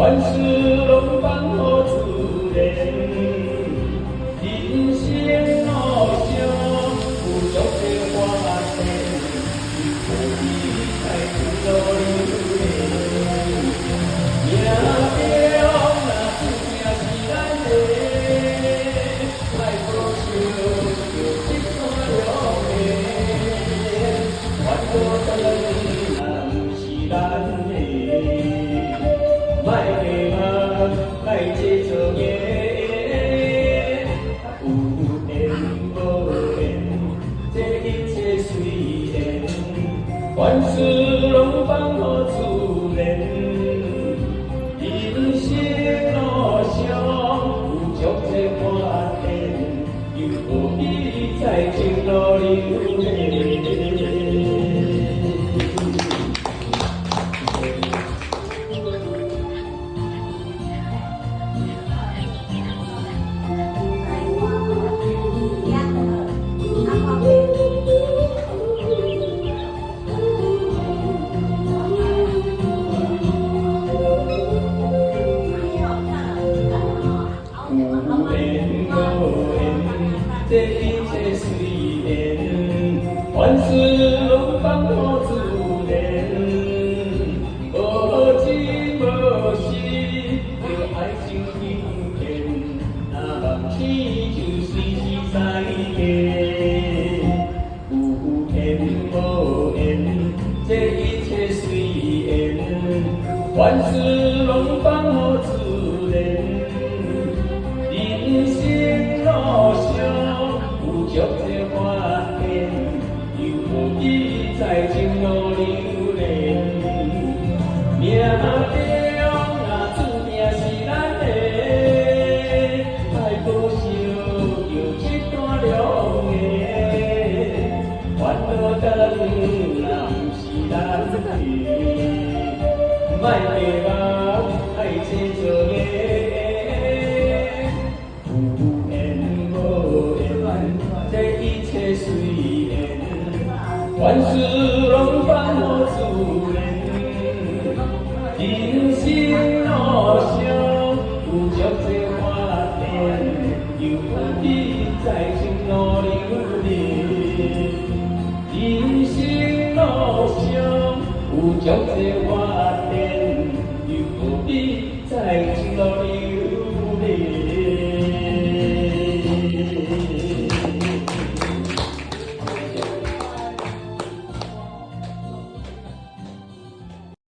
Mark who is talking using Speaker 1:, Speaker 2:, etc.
Speaker 1: 万事拢放好自然，人生路上有足多花田，何必再去努力？命中若注定是咱的，莫搁想着一段良缘，烦恼等若不是咱的。莫迷茫，莫执着个，有缘无缘，这一切随缘，万事拢放好自然。人生路上有足多花田，又何必再去努力？这一切随缘，万事拢放好自然。无情无息，着爱情永远。若梦醒就随时在家。有缘无缘，这一切随缘。万事拢放好自然。人生路上有足多花田，又何必再情路流连？命中若注定是咱的，莫搁想着一段良缘。烦恼等若不是咱的，莫迷茫，莫执着个。随缘，万事拢放好自然。人生路上有足多花田，又何必再情路流连？人生路上有足多花